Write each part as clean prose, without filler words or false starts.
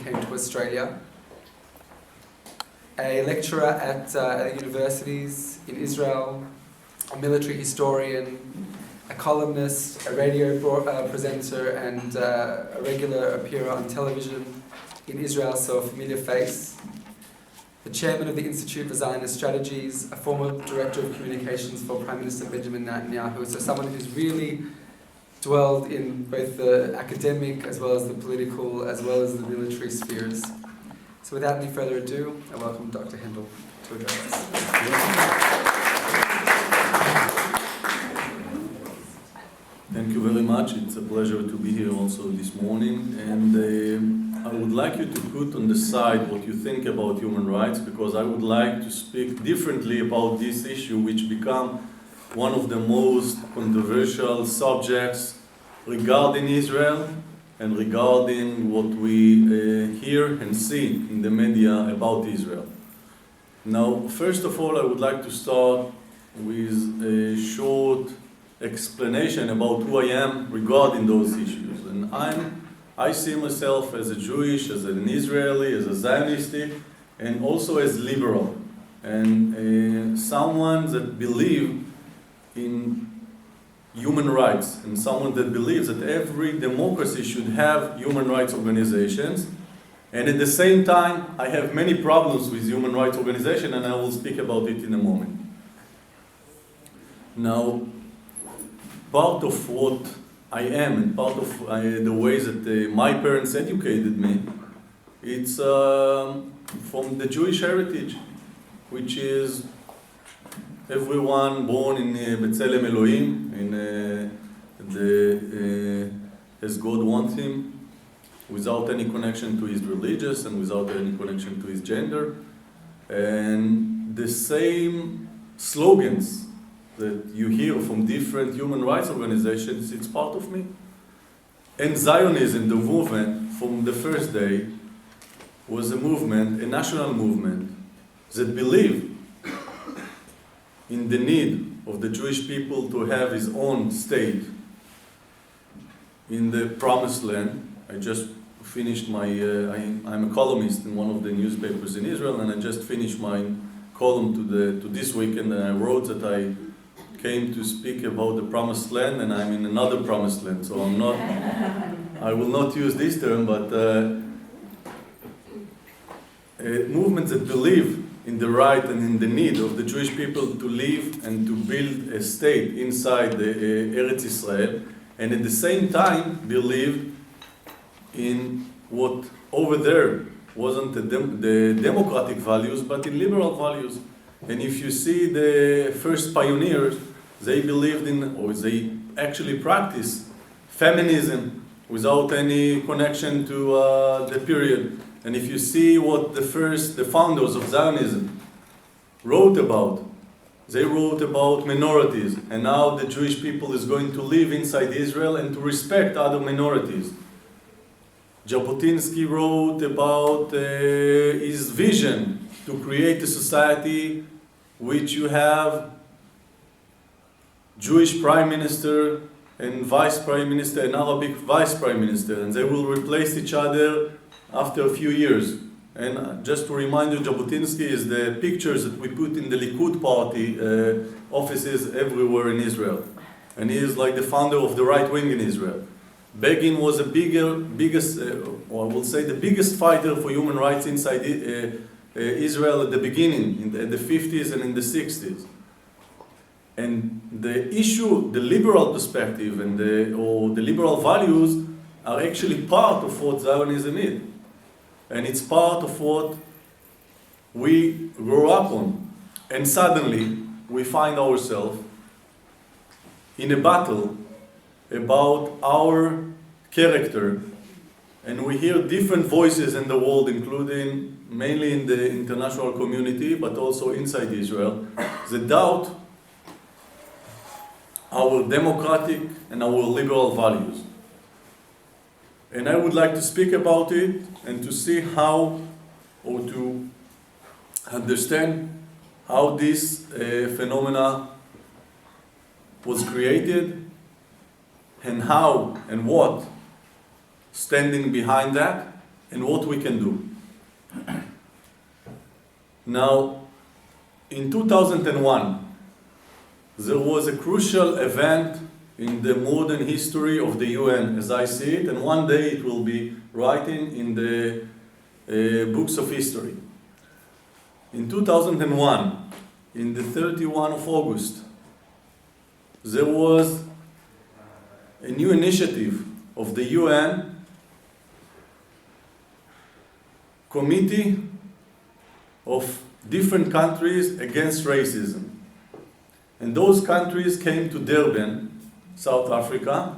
came to Australia, a lecturer at universities in Israel, a military historian, a columnist, a radio presenter, and a regular appearer on television in Israel, so a familiar face. The chairman of the Institute for Zionist Strategies, a former director of communications for Prime Minister Benjamin Netanyahu, so someone who's really dwelled in both the academic as well as the political as well as the military spheres. So without any further ado, I welcome Dr. Hendel to address us. Thank you very much. It's a pleasure to be here also this morning. And I would like you to put on the side what you think about human rights, because I would like to speak differently about this issue, which become one of the most controversial subjects regarding Israel and regarding what we hear and see in the media about Israel. Now, first of all, I would like to start with a short explanation about who I am regarding those issues. And I see myself as a Jewish, as an Israeli, as a Zionistic, and also as liberal, and someone that believes in human rights, and someone that believes that every democracy should have human rights organizations. And at the same time, I have many problems with human rights organizations, and I will speak about it in a moment. Now, part of what I am and part of the ways that my parents educated me, it's from the Jewish heritage, which is everyone born in B'Tselem Elohim, as God wants him, without any connection to his religious and without any connection to his gender. And the same slogans that you hear from different human rights organizations, it's part of me. And Zionism, the movement, from the first day, was a movement, a national movement, that believed in the need of the Jewish people to have his own state in the Promised Land. I just finished my, I'm a columnist in one of the newspapers in Israel, and I just finished my column to this weekend, and I wrote that I came to speak about the Promised Land, and I'm in another Promised Land, so I will not use this term, but a movement that believe in the right and in the need of the Jewish people to live and to build a state inside the Eretz Israel, and at the same time believe in what over there wasn't the democratic values, but in liberal values. And if you see the first pioneers, they believed in, or they actually practiced feminism without any connection to the period. And if you see what the founders of Zionism wrote about, they wrote about minorities, and now the Jewish people is going to live inside Israel and to respect other minorities. Jabotinsky wrote about his vision to create a society which you have Jewish Prime Minister and Vice Prime Minister and Arabic Vice Prime Minister, and they will replace each other after a few years. And just to remind you, Jabotinsky is the pictures that we put in the Likud party offices everywhere in Israel. And he is like the founder of the right wing in Israel. Begin was the biggest fighter for human rights inside Israel at the beginning, in the 50s and in the 60s. And the issue, the liberal perspective and the liberal values are actually part of what Zionism is. And it's part of what we grew up on. And suddenly, we find ourselves in a battle about our character. And we hear different voices in the world, including mainly in the international community, but also inside Israel, that doubt our democratic and our liberal values. And I would like to speak about it and to see how, or to understand how this phenomena was created, and how and what standing behind that, and what we can do. Now, in 2001, there was a crucial event in the modern history of the UN, as I see it, and one day it will be written in the books of history. In 2001, in the 31 of August, there was a new initiative of the UN Committee of different countries against racism. And those countries came to Durban, South Africa.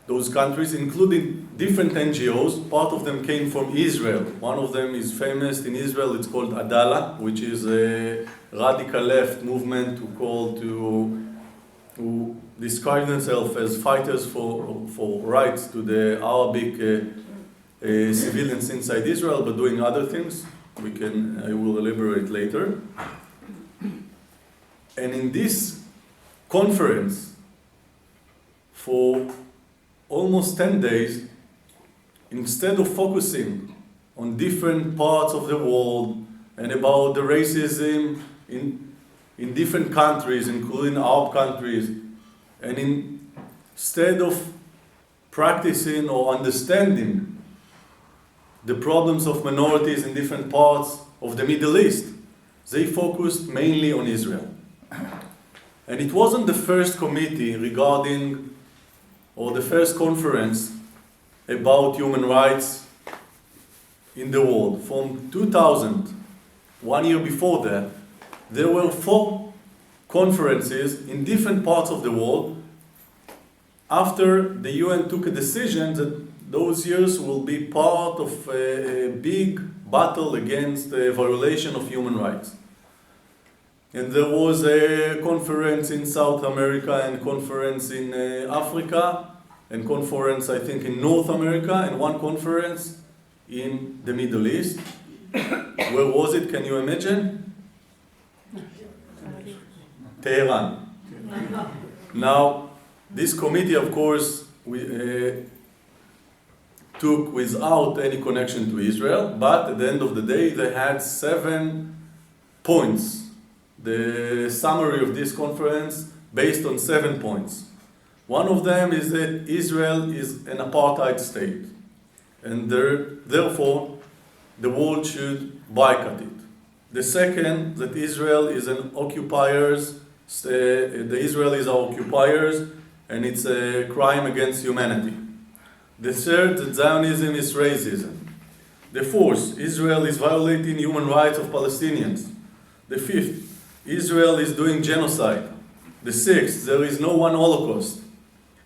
Those countries, including different NGOs, part of them came from Israel. One of them is famous in Israel, it's called Adala, which is a radical left movement who describe themselves as fighters for rights to the Arabic civilians inside Israel, but doing other things. I will elaborate later. And in this conference, for almost 10 days, instead of focusing on different parts of the world and about the racism in different countries, including Arab countries, and instead of practicing or understanding the problems of minorities in different parts of the Middle East, they focused mainly on Israel. And it wasn't the first committee regarding, or the first conference about human rights in the world. From 2000, 1 year before that, there were 4 conferences in different parts of the world after the UN took a decision that those years will be part of a big battle against the violation of human rights. And there was a conference in South America and conference in Africa and conference, I think, in North America and one conference in the Middle East. Where was it? Can you imagine? Tehran. Now, this committee, of course, took without any connection to Israel, but at the end of the day, they had 7 points. The summary of this conference based on 7 points. One of them is that Israel is an apartheid state, and therefore the world should boycott it. The second, that Israel is an occupiers, the Israelis are occupiers, and it's a crime against humanity. The third, that Zionism is racism. The fourth, Israel is violating human rights of Palestinians. The fifth, Israel is doing genocide. The sixth, there is no one Holocaust.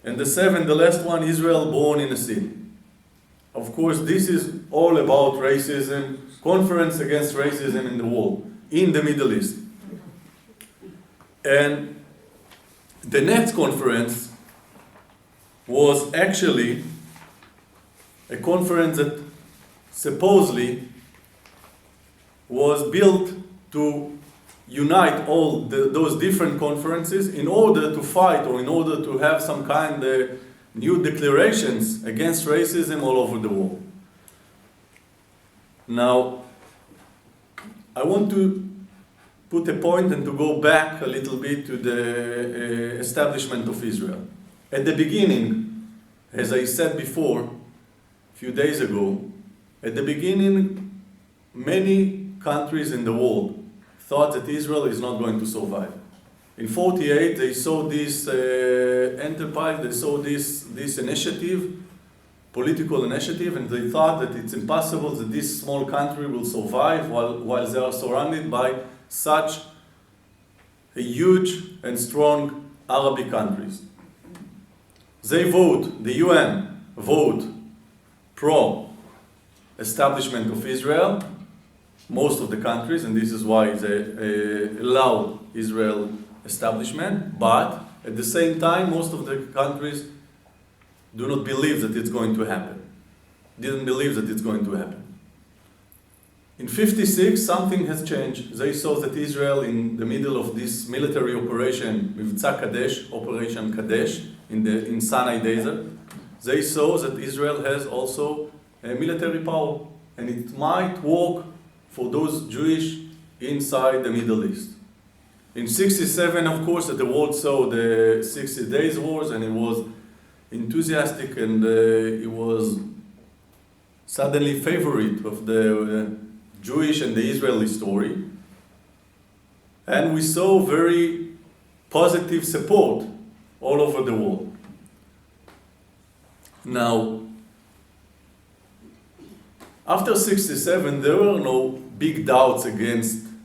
And the seventh, the last one, Israel born in a sin. Of course, this is all about racism, conference against racism in the world, in the Middle East. And the next conference was actually a conference that supposedly was built to unite all those different conferences in order to fight or in order to have some kind of new declarations against racism all over the world. Now, I want to put a point and to go back a little bit to the establishment of Israel. At the beginning, as I said before, a few days ago, at the beginning, many countries in the world thought that Israel is not going to survive. In 1948, they saw this enterprise, they saw this initiative, political initiative, and they thought that it's impossible that this small country will survive while they are surrounded by such a huge and strong Arabic countries. They vote, the UN vote pro-establishment of Israel, most of the countries, and this is why they allow Israel establishment, but at the same time, most of the countries do not believe that it's going to happen. Didn't believe that it's going to happen. In 1956, something has changed. They saw that Israel, in the middle of this military operation, Mivtza Kadesh, Operation Kadesh, in Sinai Desert, they saw that Israel has also military power, and it might work for those Jewish inside the Middle East. In 67, of course, the world saw the 60 Days Wars, and it was enthusiastic, and it was suddenly favorite of the Jewish and the Israeli story. And we saw very positive support all over the world. Now, after 67, there were no big doubts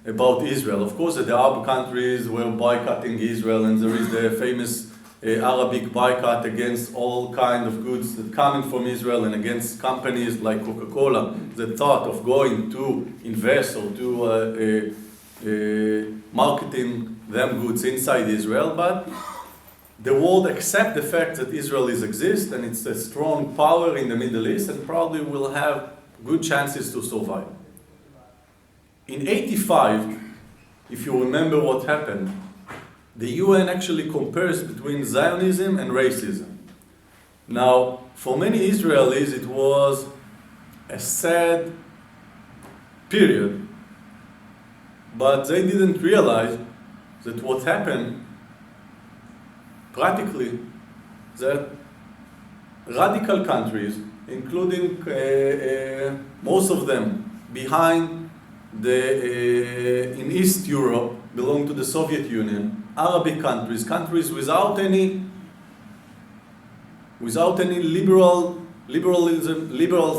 about Israel. Of course, the Arab countries were boycotting Israel, and there is the famous Arabic boycott against all kind of goods that coming from Israel, and against companies like Coca-Cola that thought of going to invest or to marketing them goods inside Israel. But the world accept the fact that Israel exists, and it's a strong power in the Middle East, and probably will have good chances to survive. In 85, if you remember what happened, the UN actually compares between Zionism and racism. Now, for many Israelis, it was a sad period, but they didn't realize that what happened practically, that radical countries, including most of them behind in East Europe, belong to the Soviet Union, Arabic countries, countries without any liberal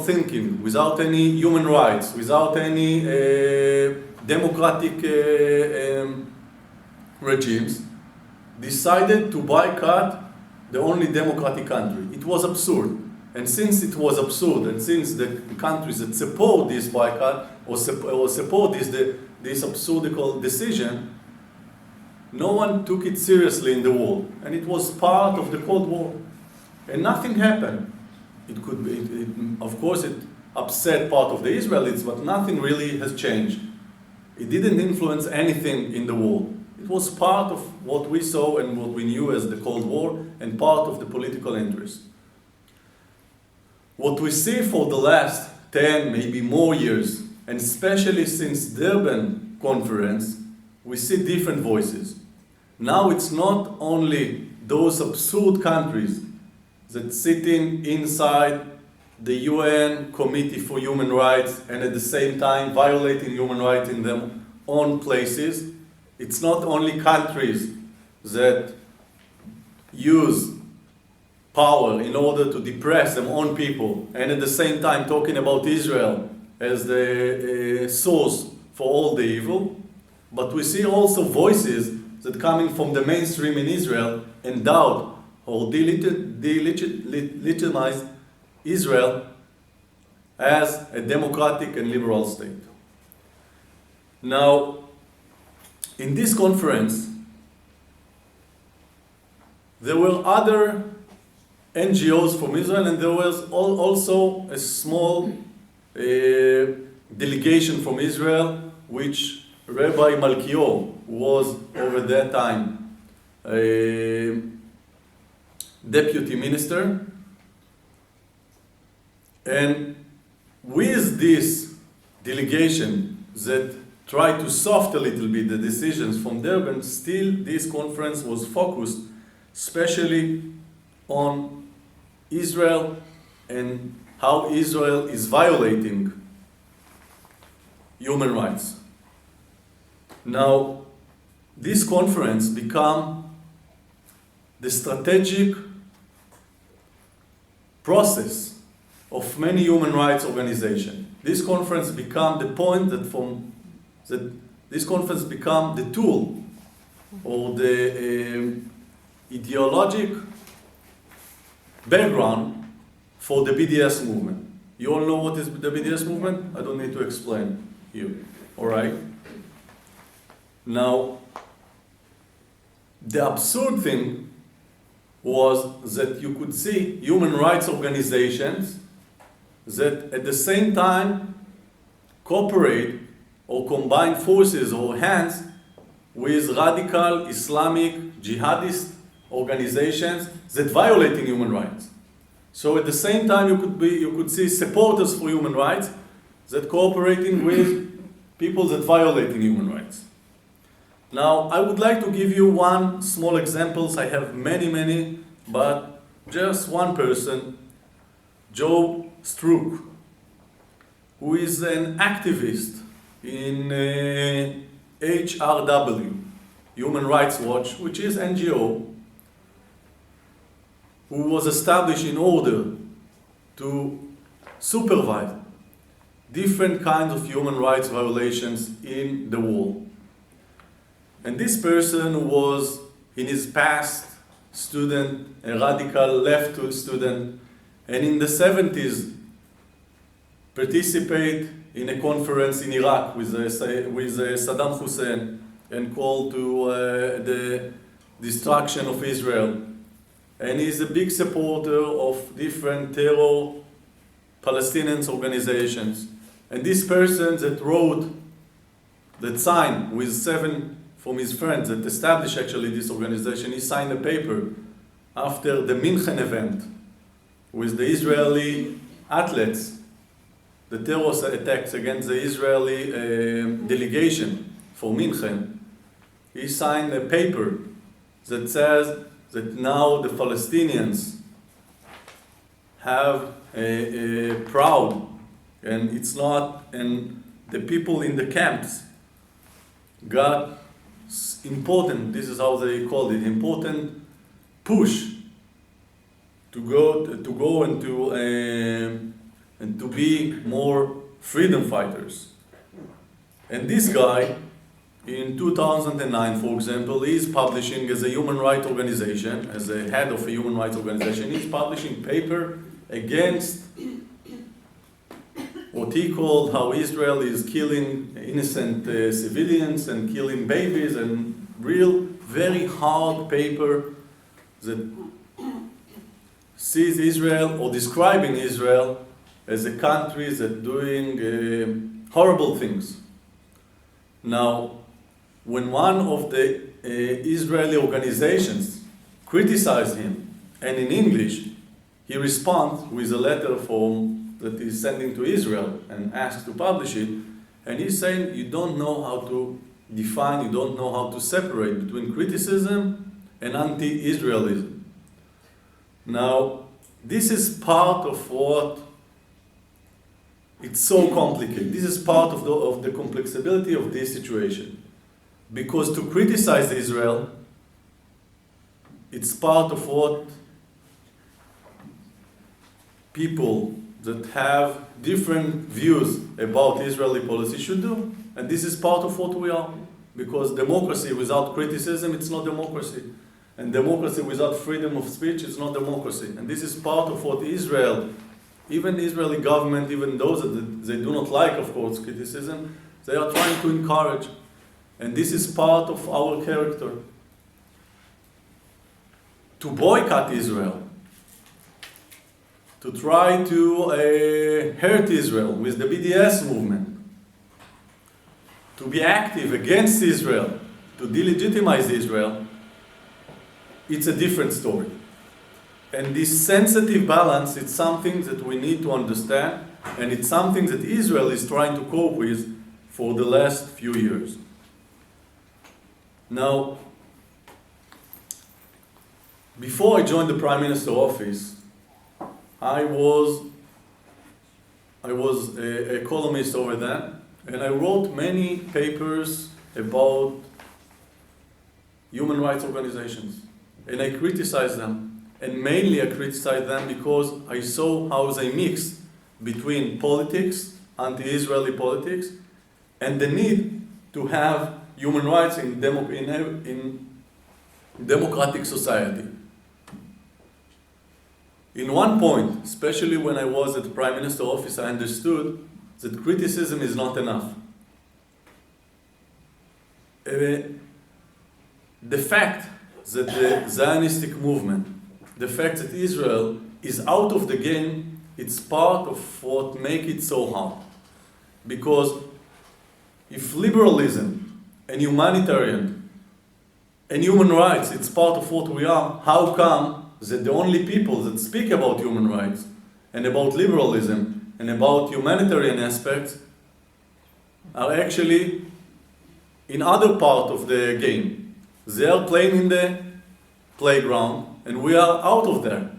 thinking, without any human rights, without any democratic regimes, decided to boycott the only democratic country. It was absurd. And since it was absurd, and since the countries that support this boycott or support this absurdical decision, no one took it seriously in the world. And it was part of the Cold War. And nothing happened. Of course, it upset part of the Israelis, but nothing really has changed. It didn't influence anything in the world. It was part of what we saw and what we knew as the Cold War, and part of the political interest. What we see for the last 10, maybe more years, and especially since Durban conference, we see different voices. Now it's not only those absurd countries that sitting inside the UN Committee for Human Rights and at the same time violating human rights in their own places. It's not only countries that use power in order to depress their own people, and at the same time talking about Israel as the source for all the evil. But we see also voices that coming from the mainstream in Israel and doubt or delegitimize Israel as a democratic and liberal state. Now, in this conference, there were other NGOs from Israel, and there was also a small delegation from Israel, which Rabbi Malkior was over that time a deputy minister. And with this delegation that tried to soften a little bit the decisions from Durban, still this conference was focused especially on Israel and how Israel is violating human rights. Now, this conference became the strategic process of many human rights organizations. This conference became the point this conference became the tool or the ideologic background for the BDS movement. You all know what is the BDS movement? I don't need to explain here. All right? Now, the absurd thing was that you could see human rights organizations that at the same time cooperate or combine forces or hands with radical Islamic jihadist organizations that violating human rights. So at the same time, you could see supporters for human rights that cooperating with people that violating human rights. Now, I would like to give you one small examples. I have many, but just one person, Joe Strook, who is an activist in HRW, Human Rights Watch, which is NGO, who was established in order to supervise different kinds of human rights violations in the world. And this person was, in his past, student, a radical left student, and in the 70s participate in a conference in Iraq with Saddam Hussein and called to the destruction of Israel. And he's a big supporter of different terror Palestinian organizations. And this person that signed with 7 from his friends that established actually this organization, he signed a paper after the München event with the Israeli athletes, the terrorist attacks against the Israeli delegation for München. He signed a paper that says that now the Palestinians have a proud, and it's not, and the people in the camps got important, this is how they called it, important push to go and to be more freedom fighters. And this guy, in 2009, for example, is publishing as a human rights organization, as a head of a human rights organization, he's publishing paper against what he called how Israel is killing innocent civilians and killing babies, and real, very hard paper that sees Israel or describing Israel as a country that's doing horrible things. Now, when one of the Israeli organizations criticized him, and in English, he responds with a letter that he's sending to Israel and asks to publish it, and he's saying you don't know how to define, you don't know how to separate between criticism and anti-Israelism. Now, this is part of what it's so complicated. This is part of the complexity of this situation. Because to criticize Israel, it's part of what people that have different views about Israeli policy should do. And this is part of what we are. Because democracy without criticism, it's not democracy. And democracy without freedom of speech, it's not democracy. And this is part of what Israel, even the Israeli government, even those that they do not like, of course, criticism, they are trying to encourage. And this is part of our character. To boycott Israel, to try to hurt Israel with the BDS movement, to be active against Israel, to delegitimize Israel, it's a different story. And this sensitive balance, it's something that we need to understand, and it's something that Israel is trying to cope with for the last few years. Now, before I joined the Prime Minister office, I was a columnist over there, and I wrote many papers about human rights organizations, and I criticized them. And mainly I criticized them because I saw how they mix between politics, anti-Israeli politics, and the need to have human rights in democratic society. In one point, especially when I was at the Prime Minister office, I understood that criticism is not enough. The fact that the Zionistic movement, the fact that Israel is out of the game, it's part of what makes it so hard. Because if liberalism and humanitarian and human rights, it's part of what we are, how come that the only people that speak about human rights and about liberalism and about humanitarian aspects are actually in other part of the game. They are playing in the playground and we are out of there.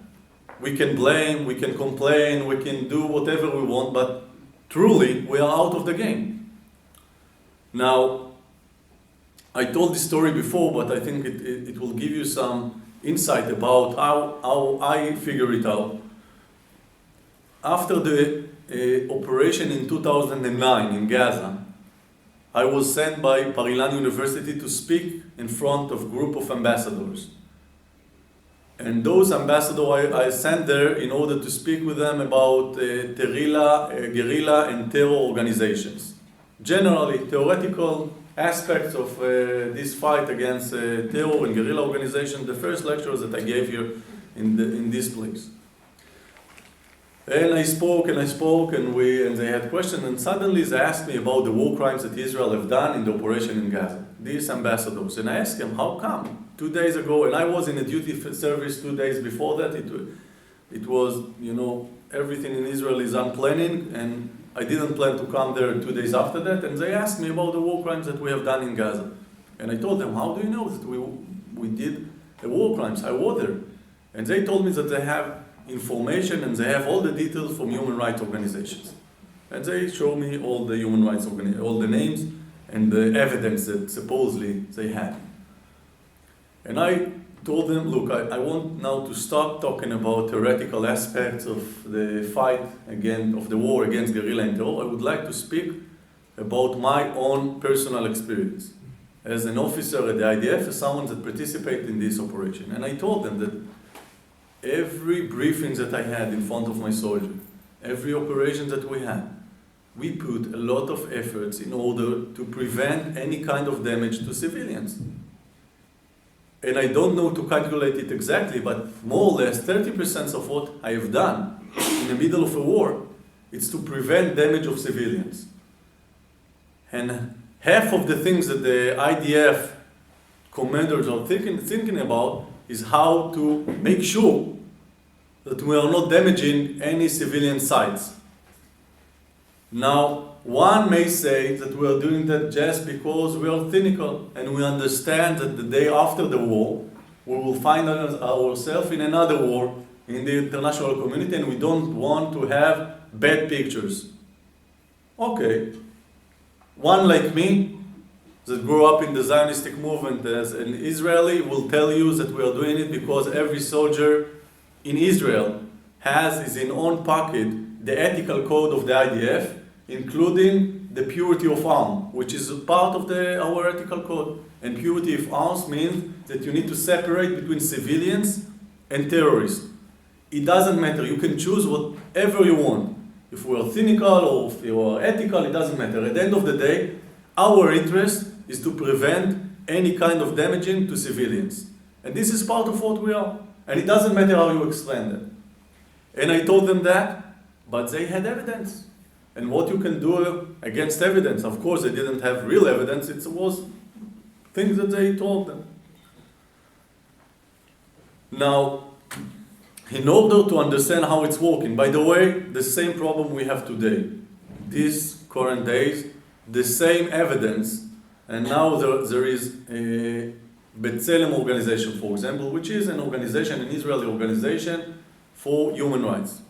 We can blame, we can complain, we can do whatever we want, but truly we are out of the game. Now, I told this story before, but I think it will give you some insight about how I figure it out. After the operation in 2009 in Gaza, I was sent by Bar Ilan University to speak in front of a group of ambassadors. And those ambassadors I sent there in order to speak with them about guerrilla and terror organizations. Generally, theoretical aspects of this fight against terror and guerrilla organizations, the first lectures that I gave here in this place. And I spoke, and they had questions, and suddenly they asked me about the war crimes that Israel have done in the operation in Gaza, these ambassadors. And I asked them, how come? 2 days ago, and I was in a duty service 2 days before that, it was, everything in Israel is unplanning, and I didn't plan to come there 2 days after that, and they asked me about the war crimes that we have done in Gaza. And I told them, how do you know that we did the war crimes? I was there. And they told me that they have information and they have all the details from human rights organizations. And they showed me all the human rights all the names and the evidence that supposedly they had. And I told them, look, I want now to stop talking about theoretical aspects of the fight of the war against guerrilla and terror. I would like to speak about my own personal experience as an officer at the IDF, as someone that participated in this operation. And I told them that every briefing that I had in front of my soldier, every operation that we had, we put a lot of efforts in order to prevent any kind of damage to civilians. And I don't know to calculate it exactly, but more or less 30% of what I have done in the middle of a war is to prevent damage of civilians. And half of the things that the IDF commanders are thinking about is how to make sure that we are not damaging any civilian sites. Now, one may say that we are doing that just because we are cynical and we understand that the day after the war, we will find ourselves in another war in the international community and we don't want to have bad pictures. Okay. One like me, that grew up in the Zionistic movement as an Israeli, will tell you that we are doing it because every soldier in Israel has in his own pocket the ethical code of the IDF, including the purity of arms, which is a part of our ethical code. And purity of arms means that you need to separate between civilians and terrorists. It doesn't matter, you can choose whatever you want. If we are cynical or if you are ethical, it doesn't matter. At the end of the day, our interest is to prevent any kind of damaging to civilians. And this is part of what we are. And it doesn't matter how you explain that. And I told them that, but they had evidence. And what you can do against evidence, of course they didn't have real evidence, it was things that they told them. Now, in order to understand how it's working, by the way, the same problem we have today, these current days, the same evidence, and now there is a B'Tselem organization, for example, which is an Israeli organization for human rights.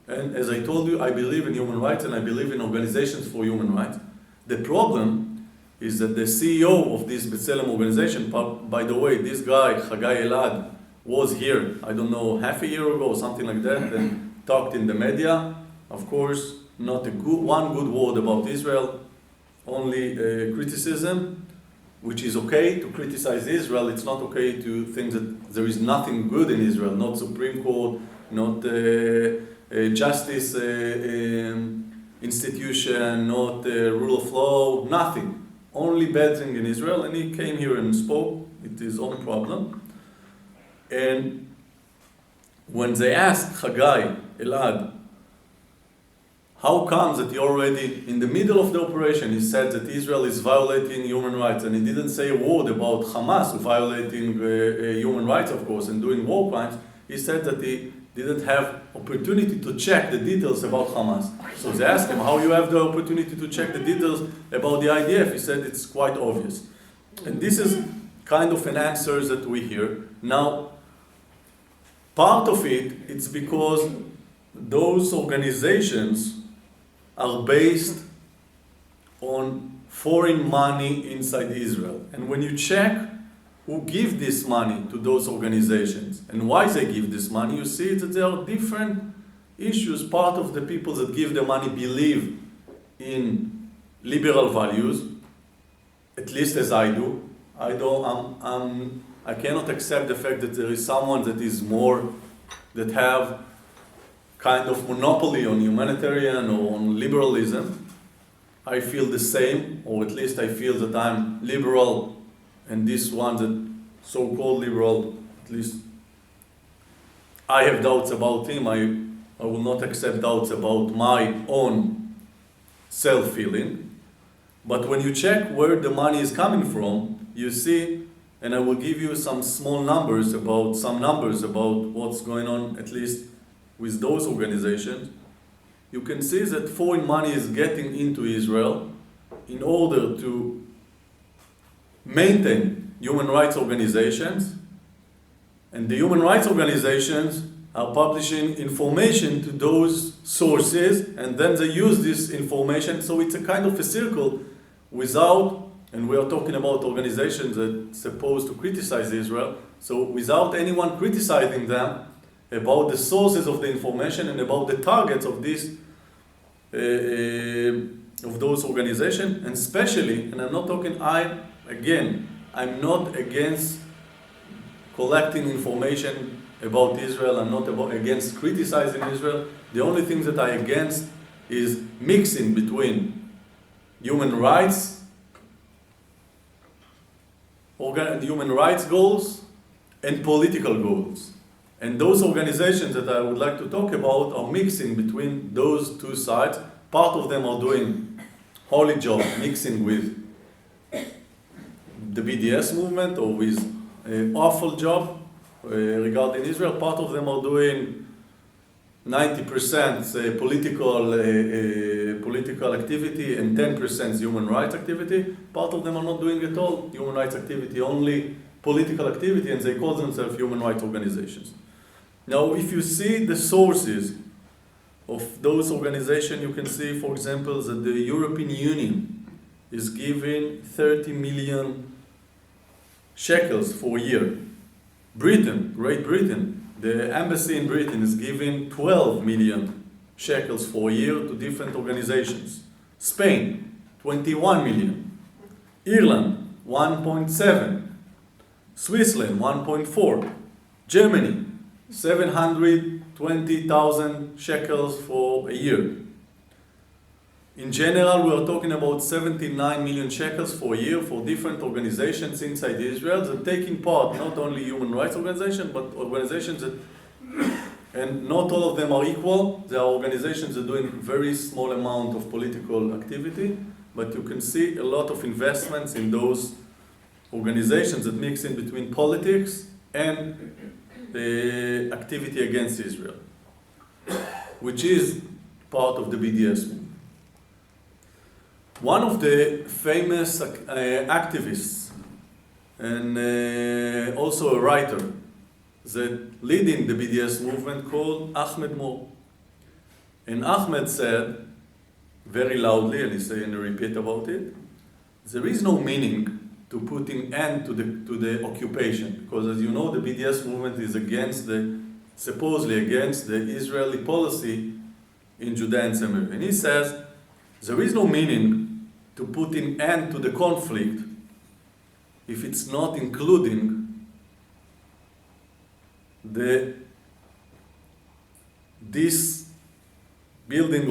And as I told you, I believe in human rights and I believe in organizations for human rights. The problem is that the CEO of this B'Tselem organization, by the way, this guy, Hagai Elad, was here, I don't know, half a year ago, something like that, and talked in the media. Of course, not one good word about Israel, only criticism, which is okay to criticize Israel. It's not okay to think that there is nothing good in Israel, not Supreme Court, not justice institution, not rule of law, nothing. Only bad thing in Israel, and he came here and spoke. It is his own problem. And when they asked Hagai Elad, how comes that he already, in the middle of the operation, he said that Israel is violating human rights, and he didn't say a word about Hamas violating human rights, of course, and doing war crimes, he said that he didn't have opportunity to check the details about Hamas. So they asked him, how you have the opportunity to check the details about the IDF? He said it's quite obvious. And this is kind of an answer that we hear. Now, part of it, it's because those organizations are based on foreign money inside Israel. And when you check who give this money to those organizations and why they give this money, you see that there are different issues. Part of the people that give the money believe in liberal values, at least as I do. I cannot accept the fact that there is someone that is more, that have kind of monopoly on humanitarian or on liberalism. I feel the same, or at least I feel that I'm liberal, and this one that so-called liberal, at least I have doubts about him. I will not accept doubts about my own self-feeling. But when you check where the money is coming from, you see, and I will give you some numbers about what's going on, at least with those organizations. You can see that foreign money is getting into Israel in order to maintain human rights organizations, and the human rights organizations are publishing information to those sources, and then they use this information. So it's a kind of a circle without, and we are talking about organizations that are supposed to criticize Israel, so without anyone criticizing them about the sources of the information and about the targets of this of those organizations, and especially, and I'm not talking, I'm not against collecting information about Israel. I'm not against criticizing Israel. The only thing that I'm against is mixing between human rights goals and political goals. And those organizations that I would like to talk about are mixing between those two sides. Part of them are doing holy job, mixing with the BDS movement or with an awful job regarding Israel. Part of them are doing 90% political activity and 10% human rights activity. Part of them are not doing at all human rights activity, only political activity, and they call themselves human rights organizations. Now, if you see the sources of those organizations, you can see, for example, that the European Union is giving 30 million shekels for a year. Great Britain, the embassy in Britain is giving 12 million shekels for a year to different organizations. Spain, 21 million. Ireland, 1.7. Switzerland, 1.4. Germany, 720,000 shekels for a year. In general, we are talking about 79 million shekels for a year for different organizations inside Israel that are taking part, not only human rights organizations, but organizations that, and not all of them are equal. There are organizations that are doing very small amount of political activity, but you can see a lot of investments in those organizations that mix in between politics and the activity against Israel, which is part of the BDS movement. One of the famous activists and also a writer that leading the BDS movement called Ahmed Mor. And Ahmed said very loudly, and he say and repeat about it, there is no meaning to putting end to the occupation, because as you know, the BDS movement is supposedly against the Israeli policy in Judea and Samaria. And he says there is no meaning to put an end to the conflict if it's not including this building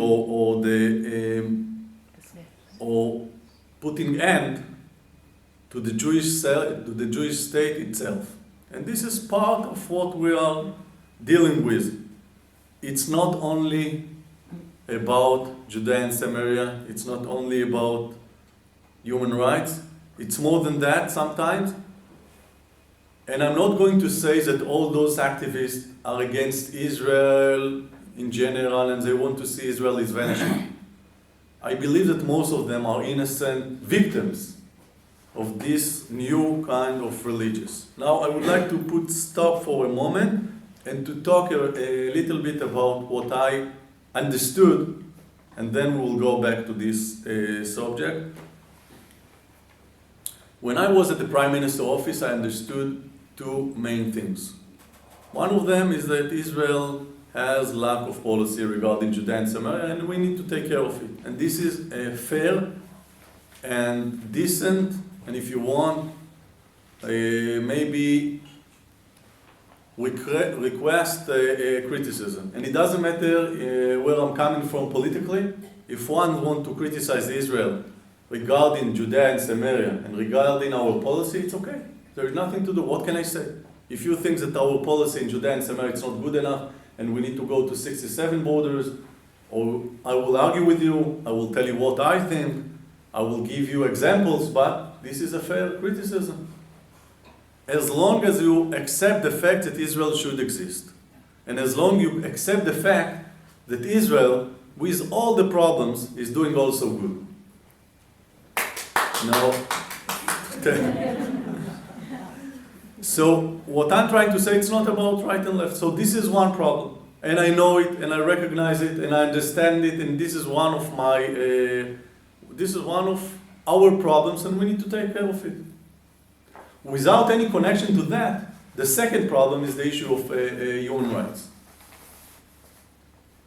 or putting end to the Jewish state itself. And this is part of what we are dealing with. It's not only about Judea and Samaria, it's not only about human rights, it's more than that sometimes. And I'm not going to say that all those activists are against Israel in general and they want to see Israel is vanishing. I believe that most of them are innocent victims of this new kind of religious. Now I would like to put stop for a moment and to talk a little bit about what I understood, and then we'll go back to this subject. When I was at the Prime Minister's office, I understood two main things. One of them is that Israel has lack of policy regarding Judea and Samaria, and we need to take care of it. And this is fair and decent, and if you want, maybe request criticism. And it doesn't matter where I'm coming from politically. If one wants to criticize Israel regarding Judea and Samaria and regarding our policy, it's okay. There is nothing to do. What can I say? If you think that our policy in Judea and Samaria is not good enough and we need to go to 67 borders, or I will argue with you, I will tell you what I think, I will give you examples, but this is a fair criticism. As long as you accept the fact that Israel should exist, and as long as you accept the fact that Israel, with all the problems, is doing also good. Now, so what I'm trying to say, it's not about right and left. So this is one problem, and I know it, and I recognize it, and I understand it, and this is one of our problems, and we need to take care of it. Without any connection to that, the second problem is the issue of human rights.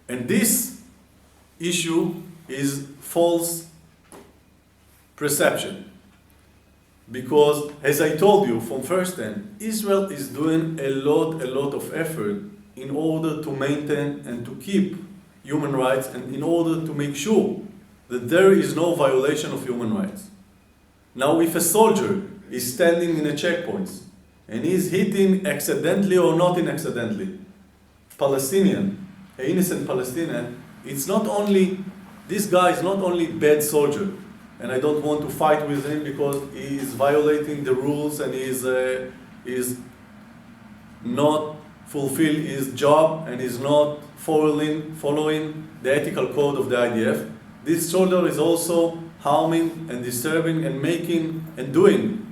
And this issue is false perception. Because, as I told you from first hand, Israel is doing a lot of effort in order to maintain and to keep human rights and in order to make sure that there is no violation of human rights. Now, if a soldier is standing in a checkpoint and is hitting accidentally or not accidentally Palestinian, an innocent Palestinian, it's not only, this guy is not only bad soldier, and I don't want to fight with him because he is violating the rules and he is not fulfill his job and is not following the ethical code of the IDF. This soldier is also harming and disturbing and making and doing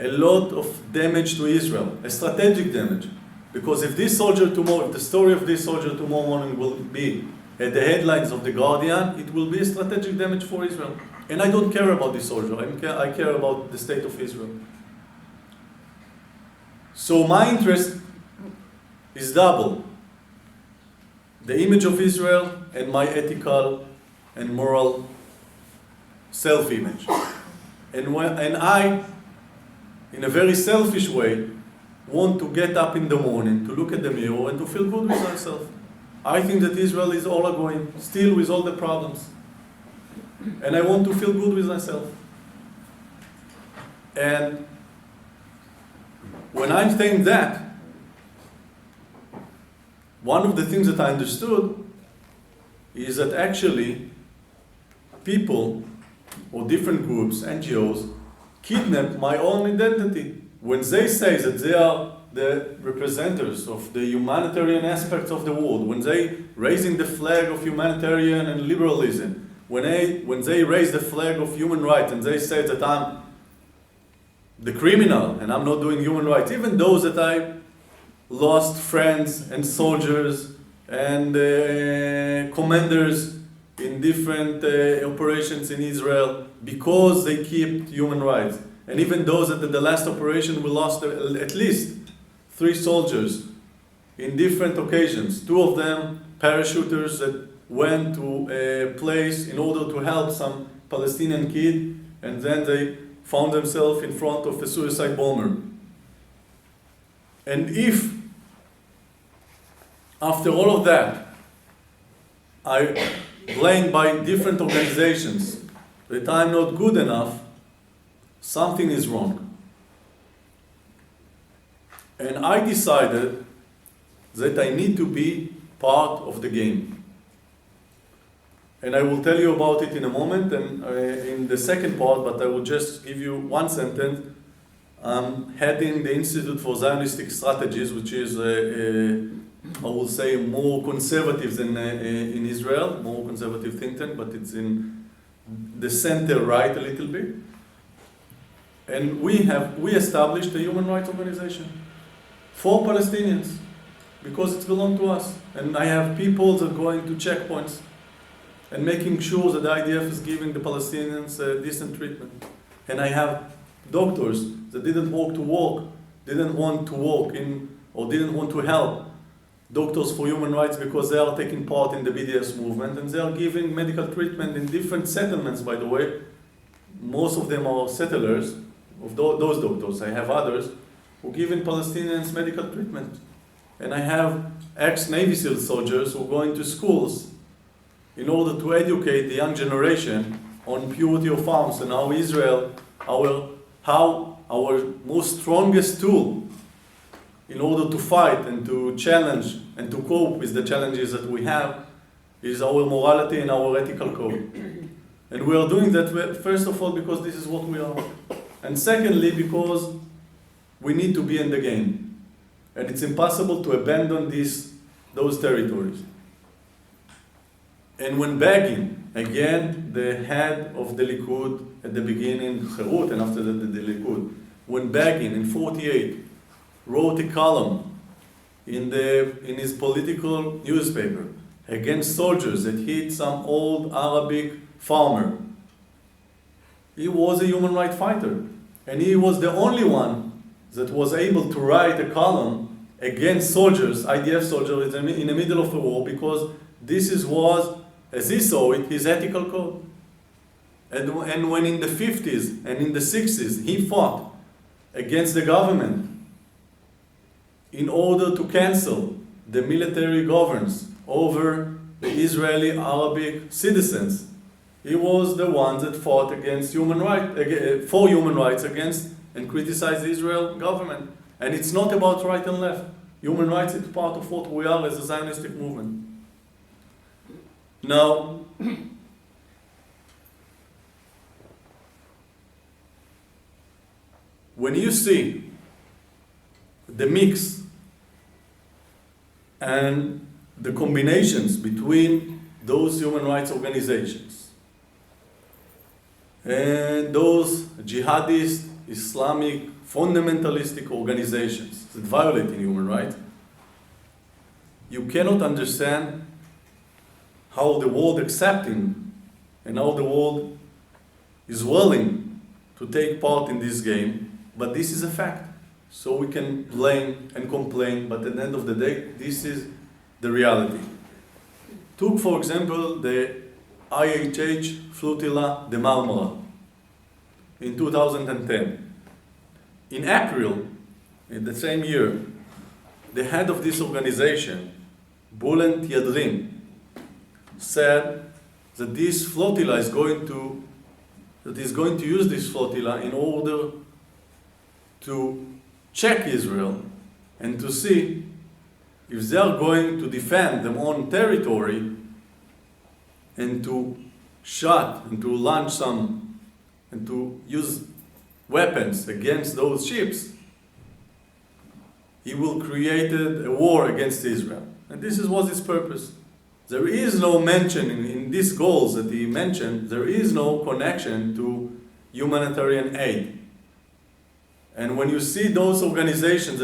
a lot of damage to Israel, a strategic damage. Because if this soldier tomorrow, if the story of this soldier tomorrow morning will be at the headlines of The Guardian, it will be a strategic damage for Israel. And I don't care about this soldier, I care about the state of Israel. So my interest is double. The image of Israel and my ethical and moral self-image. And I, in a very selfish way, want to get up in the morning, to look at the mirror and to feel good with myself. I think that Israel is all going, still with all the problems. And I want to feel good with myself. And when I'm saying that, one of the things that I understood is that actually people or different groups, NGOs, kidnap my own identity. When they say that they are the representatives of the humanitarian aspects of the world, when they raising the flag of humanitarian and liberalism, when they raise the flag of human rights and they say that I'm the criminal and I'm not doing human rights, even those that I lost friends and soldiers and commanders in different operations in Israel because they keep human rights. And even those that at the last operation we lost at least 3 soldiers in different occasions. 2 of them parachuters that went to a place in order to help some Palestinian kid, and then they found themselves in front of a suicide bomber. And if, after all of that, I blamed by different organizations that I'm not good enough, something is wrong. And I decided that I need to be part of the game. And I will tell you about it in a moment and in the second part, but I will just give you one sentence. I'm heading the Institute for Zionist Strategies, which is, I will say, more conservative than in Israel, more conservative think tank, but it's in the center right a little bit. And we established a human rights organization for Palestinians because it belongs to us. And I have people that are going to checkpoints and making sure that the IDF is giving the Palestinians decent treatment. And I have doctors that didn't want to work in, or didn't want to help Doctors for Human Rights because they are taking part in the BDS movement and they are giving medical treatment in different settlements, by the way. Most of them are settlers of those doctors. I have others who give in Palestinians medical treatment. And I have ex-Navy SEAL soldiers who go into schools in order to educate the young generation on purity of arms and how Israel, how our most strongest tool in order to fight and to challenge and to cope with the challenges that we have is our morality and our ethical code. And we are doing that, first of all, because this is what we are. And secondly, because we need to be in the game. And it's impossible to abandon those territories. And when Begin, again, the head of the Likud at the beginning, Herut, and after that the Likud, when Begin in 1948 wrote a column in his political newspaper against soldiers that hit some old Arabic farmer, he was a human rights fighter. And he was the only one that was able to write a column against soldiers, IDF soldiers, in the middle of a war, because this was, as he saw it, his ethical code. And when in the 50s and in the 60s he fought against the government in order to cancel the military governance over the Israeli Arabic citizens, he was the one that fought against for human rights against and criticized the Israel government. And it's not about right and left. Human rights is part of what we are as a Zionistic movement. Now, when you see the mix and the combinations between those human rights organizations and those jihadist, Islamic, fundamentalistic organizations that violate human rights, you cannot understand how the world accepting and how the world is willing to take part in this game, but this is a fact. So we can blame and complain, but at the end of the day, this is the reality. Took, for example, the IHH flotilla, the Marmara, in 2010. In April, in the same year, the head of this organization, Bulent Yadrin, said that this flotilla is going to use this flotilla in order to check Israel and to see if they are going to defend their own territory and to shot and to launch some and to use weapons against those ships, he will create a war against Israel. And this was his purpose. There is no mention in these goals that he mentioned, there is no connection to humanitarian aid. And when you see those organizations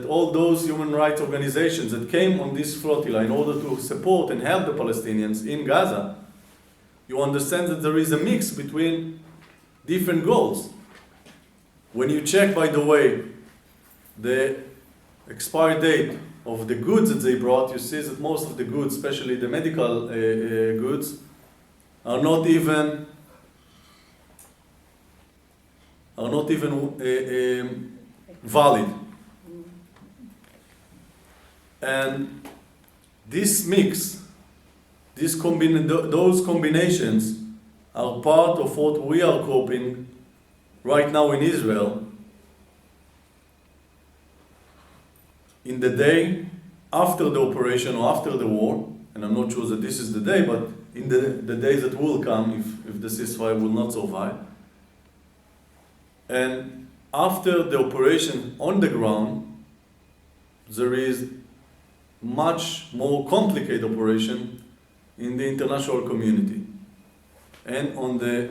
all those human rights organizations that came on this flotilla in order to support and help the Palestinians in Gaza, you understand that there is a mix between different goals. When you check, by the way, the expiry date of the goods that they brought, you see that most of the goods, especially the medical goods, are not even valid. And this mix, those combinations are part of what we are coping right now in Israel in the day after the operation or after the war, and I'm not sure that this is the day, but in the days that will come if the ceasefire will not survive. And after the operation on the ground, there is much more complicated operation in the international community and on the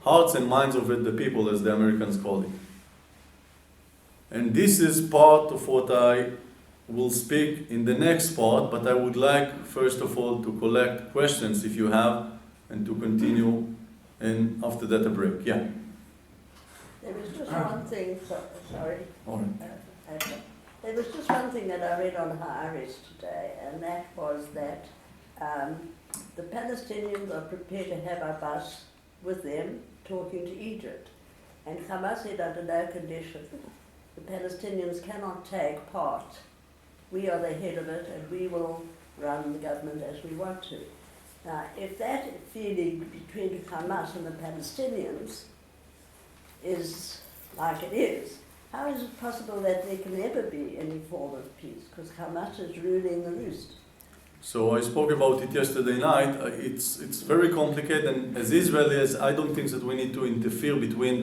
hearts and minds of the people, as the Americans call it. And this is part of what I will speak in the next part, but I would like, first of all, to collect questions if you have, and to continue, and after that a break. Yeah? There was just one thing, sorry. All right. There was just one thing that I read on Haaretz today, and that was that the Palestinians are prepared to have Abbas with them talking to Egypt. And Hamas said under no condition the Palestinians cannot take part. We are the head of it, and we will run the government as we want to. Now, if that feeling between Hamas and the Palestinians is like it is, how is it possible that there can ever be any form of peace? Because Hamas is ruling the roost. So I spoke about it yesterday night. It's very complicated, and as Israelis, I don't think that we need to interfere in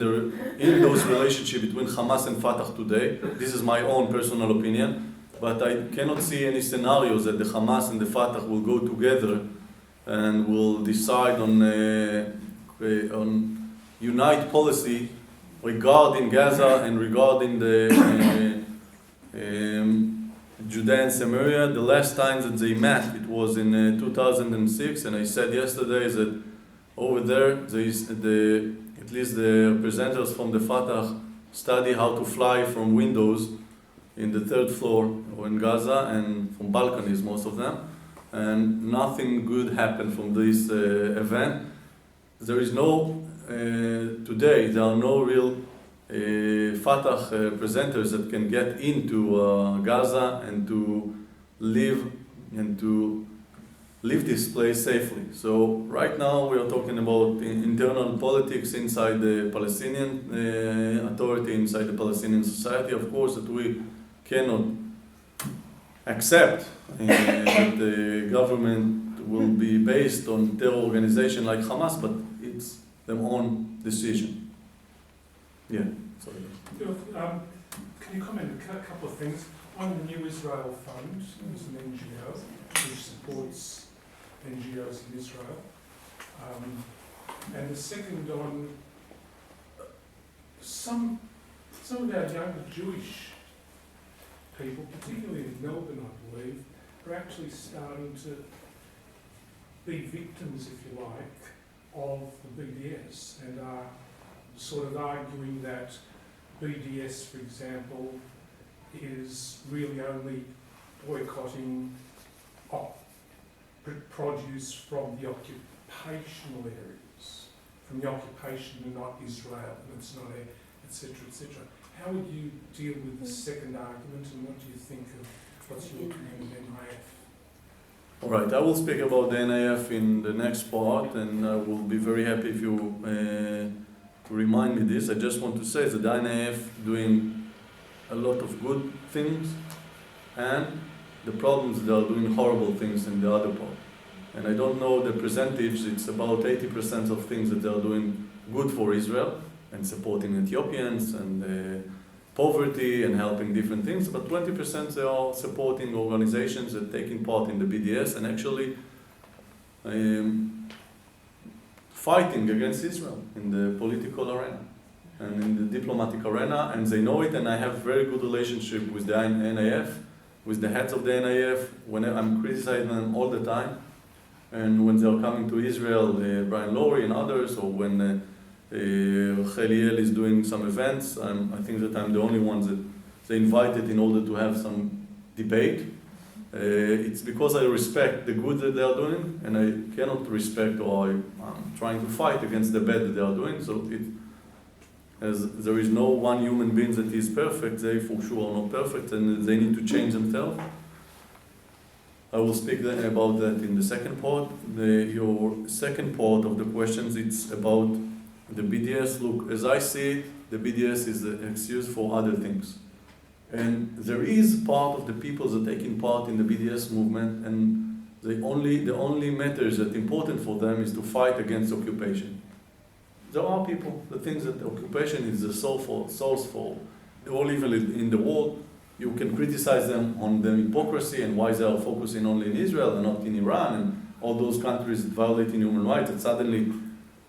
those relationships between Hamas and Fatah today. This is my own personal opinion, but I cannot see any scenarios that the Hamas and the Fatah will go together and will decide on unite policy regarding Gaza and regarding the Judea and Samaria. The last time that they met, it was in 2006, and I said yesterday that over there, at least the representatives from the Fatah study how to fly from windows in the third floor in Gaza, and from balconies, most of them, and nothing good happened from this event. There is no, today, there are no real Fatah presenters that can get into Gaza and to live this place safely. So right now we are talking about internal politics inside the Palestinian authority, inside the Palestinian society. Of course, that we cannot accept that the government will be based on terror organization like Hamas, but it's their own decision. Yeah, sorry. Can you comment a couple of things? On the New Israel Fund, which is an NGO which supports NGOs in Israel. And the second on some of our younger Jewish people, particularly in Melbourne, I believe, are actually starting to be victims, if you like, of the BDS and are sort of arguing that BDS, for example, is really only boycotting produce from the occupational areas, from the occupation and not Israel, and it's not etc., etc. How would you deal with the second argument, and what do you think of what's your opinion of NIF? All right, I will speak about the NIF in the next part, and I will be very happy if you remind me this. I just want to say that the NIF doing a lot of good things, and the problems they are doing horrible things in the other part. And I don't know the percentage. It's about 80% of things that they are doing good for Israel and supporting Ethiopians and poverty and helping different things, but 20% they are supporting organizations that are taking part in the BDS and actually fighting against Israel in the political arena and in the diplomatic arena, and they know it, and I have very good relationship with the NIF, with the heads of the NIF, when I'm criticizing them all the time, and when they are coming to Israel, Brian Lowry and others, or when Cheliel is doing some events, I think that I'm the only one that they invited in order to have some debate. It's because I respect the good that they are doing, and I cannot respect or I'm trying to fight against the bad that they are doing. So as there is no one human being that is perfect, they for sure are not perfect, and they need to change themselves. I will speak about that in the second part. Your second part of the questions, it's about the BDS. Look, as I see it, the BDS is an excuse for other things. And there is part of the people that are taking part in the BDS movement, and the only matters that important for them is to fight against occupation. there are people that think that occupation is the source for all evil in the world. You can criticize them on the hypocrisy and why they are focusing only in Israel and not in Iran and all those countries violating human rights, and suddenly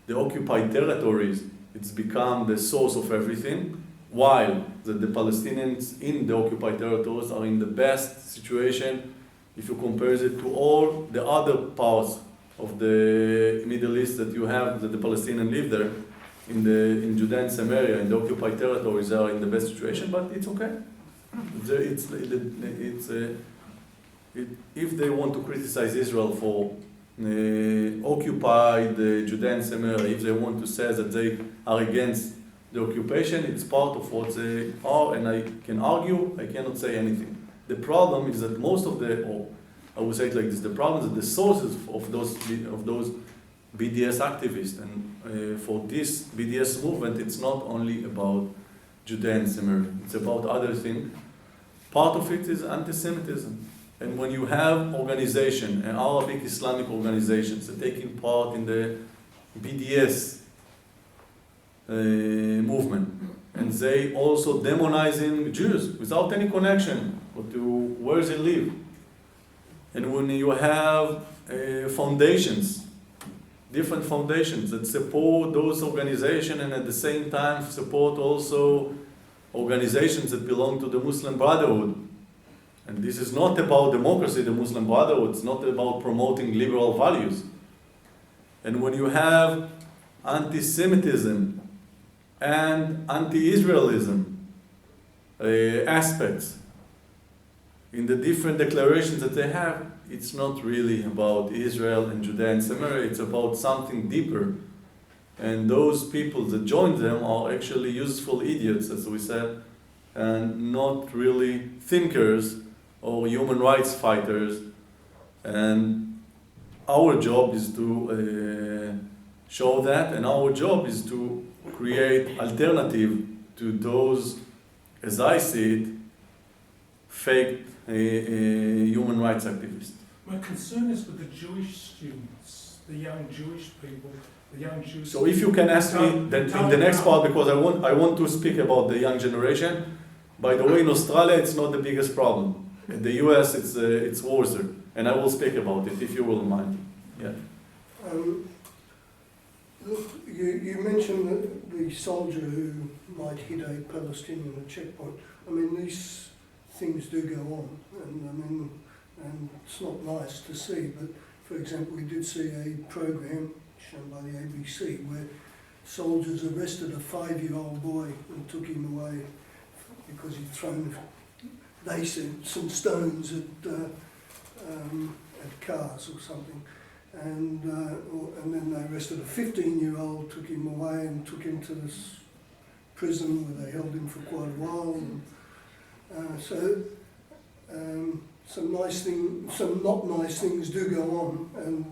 the occupied territories, it's become the source of everything, while the Palestinians in the occupied territories are in the best situation if you compare it to all the other parts of the Middle East that you have, that the Palestinians live there, in Judea and Samaria, in the occupied territories, they are in the best situation, but it's okay. If they want to criticize Israel for occupied Judea and Samaria, if they want to say that they are against the occupation, it's part of what they are, and I can argue, I cannot say anything. The problem is that most of or I would say it like this, the problem is that the sources of those BDS activists, and for this BDS movement, it's not only about Judea and Samaria, it's about other things. Part of it is anti-Semitism. And when you have organization, Arabic Islamic organizations, that taking part in the BDS movement, and they also demonizing Jews without any connection to where they live. And when you have foundations, different foundations that support those organizations and at the same time support also organizations that belong to the Muslim Brotherhood. And this is not about democracy, the Muslim Brotherhood, it's not about promoting liberal values. And when you have anti-Semitism and anti-Israelism aspects in the different declarations that they have, it's not really about Israel and Judea and Samaria, it's about something deeper. And those people that join them are actually useful idiots, as we said, and not really thinkers or human rights fighters. And our job is to show that, and our job is to create alternative to those, as I see it, fake human rights activists. My concern is with the Jewish students, the young Jewish people, the young Jewish. So if you can ask me that in the next part, because I want to speak about the young generation. By the way, in Australia, it's not the biggest problem. In the US, it's worse, and I will speak about it if you will mind. Yeah. Look, you mentioned the soldier who might hit a Palestinian at a checkpoint. I mean, these things do go on, and it's not nice to see. But for example, we did see a program shown by the ABC where soldiers arrested a 5-year-old boy and took him away because he'd thrown, they said, some stones at cars or something. And then they arrested a 15-year-old, took him away and took him to this prison where they held him for quite a while. And, some not nice things do go on, and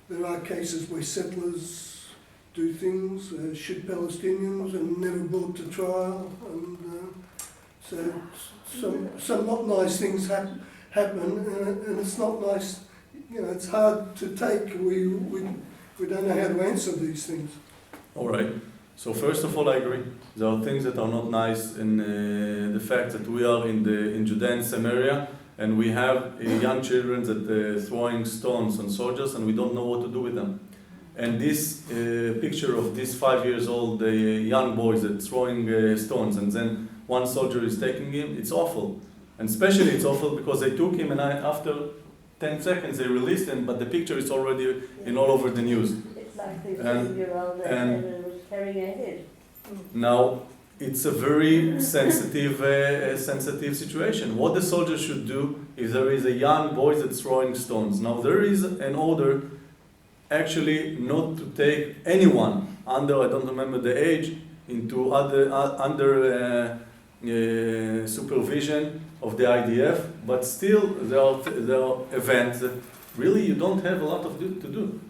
there are cases where settlers do things, shoot Palestinians and never brought to trial, and some not nice things happen, and it's not nice. You know, it's hard to take. We don't know how to answer these things. All right. So first of all, I agree. There are things that are not nice in the fact that we are in Judea and Samaria, and we have young children that throwing stones on soldiers, and we don't know what to do with them. And this picture of this 5-year-old young boy that's throwing stones, and then one soldier is taking him, it's awful. And especially it's awful because they took him, and after 10 seconds they released him, but the picture is already all over the news. It's like the 15-year-old that was carrying a head. Now, it's a very sensitive situation. What the soldier should do if there is a young boy that's throwing stones. Now, there is an order actually not to take anyone under, I don't remember the age, into under supervision of the IDF, but still there are events that really you don't have a lot to do.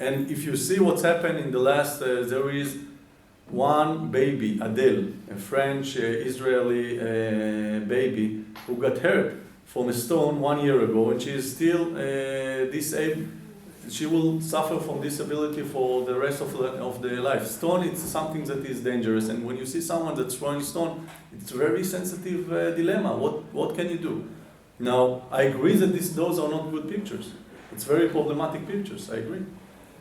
And if you see what's happened in the last, there is one baby, Adele, a French Israeli baby who got hurt from a stone 1 year ago, and she is still disabled. she will suffer from disability for the rest of their life. Stone, it's something that is dangerous, and when you see someone that's throwing stone, it's a very sensitive dilemma. What can you do? Now, I agree that those are not good pictures. It's very problematic pictures, I agree.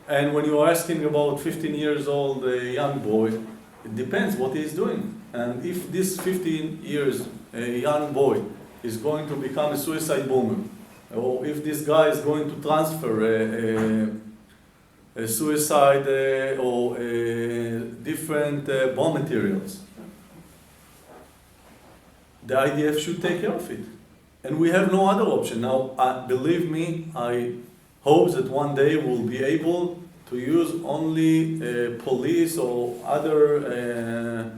And when you're asking about 15 years old young boy, it depends what he's doing. And if this 15 years young boy is going to become a suicide bomber, or if this guy is going to transfer a suicide or different bomb materials, the IDF should take care of it. And we have no other option. Now, believe me, I hope that one day we'll be able to use only police or other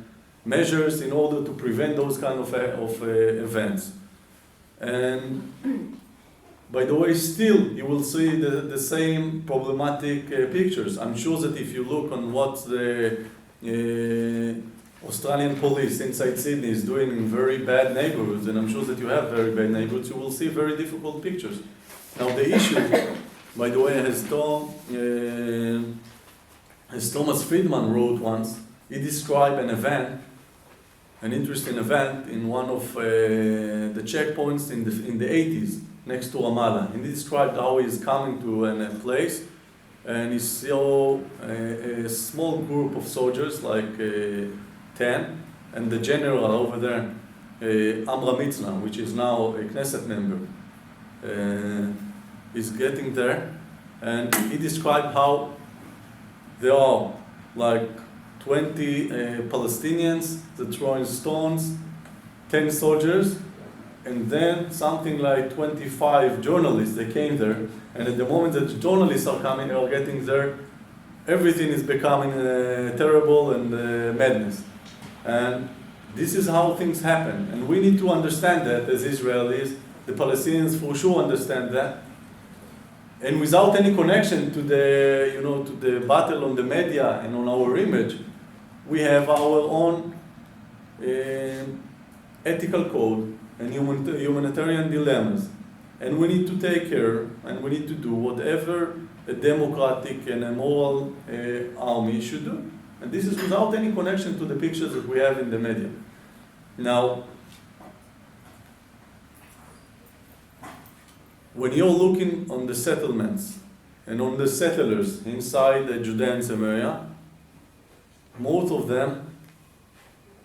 measures in order to prevent those kind of events. And by the way, still, you will see the same problematic pictures. I'm sure that if you look on what the Australian police inside Sydney is doing in very bad neighborhoods, and I'm sure that you have very bad neighborhoods, you will see very difficult pictures. Now the issue, by the way, as Thomas Friedman wrote once, he described an event, an interesting event in one of the checkpoints in the 80s next to Ramallah. And he described how he's coming to a place and he saw a small group of soldiers, like 10, and the general over there, Amram Mitzna, which is now a Knesset member, is getting there, and he described how there are like 20 Palestinians that throwing stones, 10 soldiers, and then something like 25 journalists. They came there, and at the moment that the journalists are getting there, everything is becoming terrible and madness. And this is how things happen, and we need to understand that as Israelis. The Palestinians for sure understand that, and without any connection to the battle on the media and on our image, we have our own ethical code and humanitarian dilemmas, and we need to take care and we need to do whatever a democratic and a moral army should do. And this is without any connection to the pictures that we have in the media. Now, when you're looking on the settlements and on the settlers inside the Judean Samaria, most of them,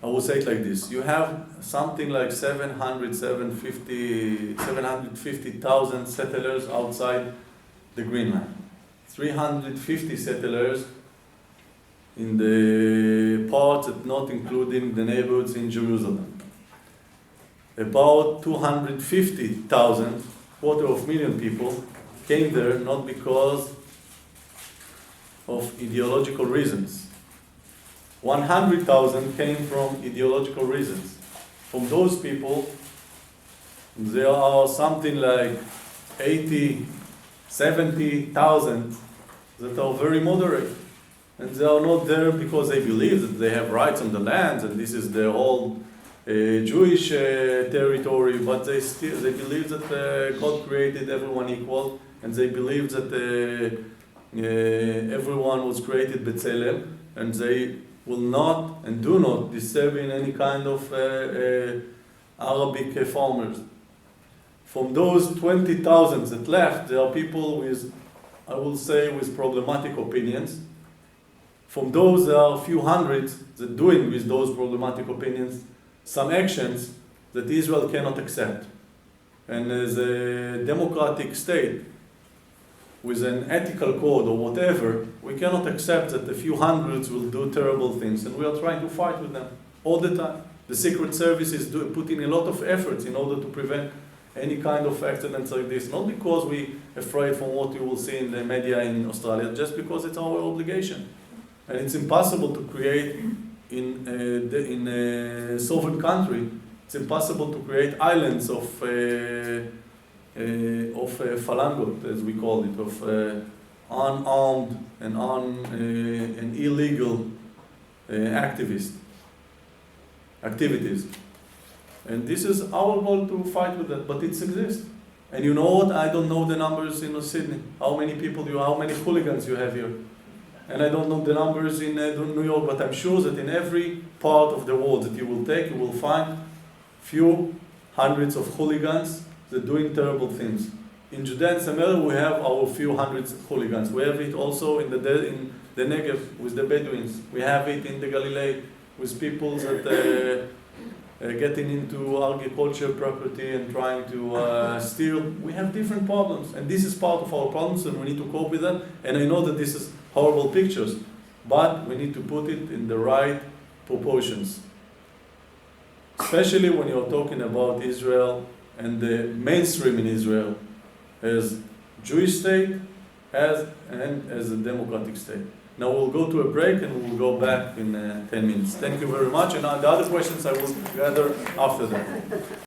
I will say it like this: you have something like 750,000 settlers outside the Green Line, 350 settlers in the parts that not including the neighborhoods in Jerusalem. About 250,000, quarter of a million people, came there not because of ideological reasons. 100,000 came from ideological reasons. From those people, there are something like 80, 70,000 that are very moderate. And they are not there because they believe that they have rights on the land and this is their whole Jewish territory, but they believe that God created everyone equal, and they believe that everyone was created b'tzelem, and they will not and do not disturb in any kind of Arabic farmers. From those 20,000 that left, there are people with, I will say, with problematic opinions. From those, there are a few hundreds that doing with those problematic opinions some actions that Israel cannot accept. And as a democratic state, with an ethical code or whatever, we cannot accept that a few hundreds will do terrible things, and we are trying to fight with them all the time. The Secret Service is putting a lot of efforts in order to prevent any kind of accidents like this, not because we're afraid from what you will see in the media in Australia, just because it's our obligation. And it's impossible to create in a sovereign country, it's impossible to create islands of falangot, as we call it, of unarmed and illegal activities. And this is our goal, to fight with that, but it exists. And you know what? I don't know the numbers in Sydney. How many how many hooligans you have here. And I don't know the numbers in New York, but I'm sure that in every part of the world that you will take, you will find few hundreds of hooligans that are doing terrible things. In Judea and Samaria, we have our few hundreds of hooligans. We have it also in the Negev with the Bedouins. We have it in the Galilee with people that getting into agriculture property and trying to steal. We have different problems, and this is part of our problems, and we need to cope with them. And I know that this is horrible pictures, but we need to put it in the right proportions. Especially when you're talking about Israel and the mainstream in Israel as Jewish state and as a democratic state. Now we'll go to a break and we'll go back in 10 minutes. Thank you very much. And the other questions I will gather after that.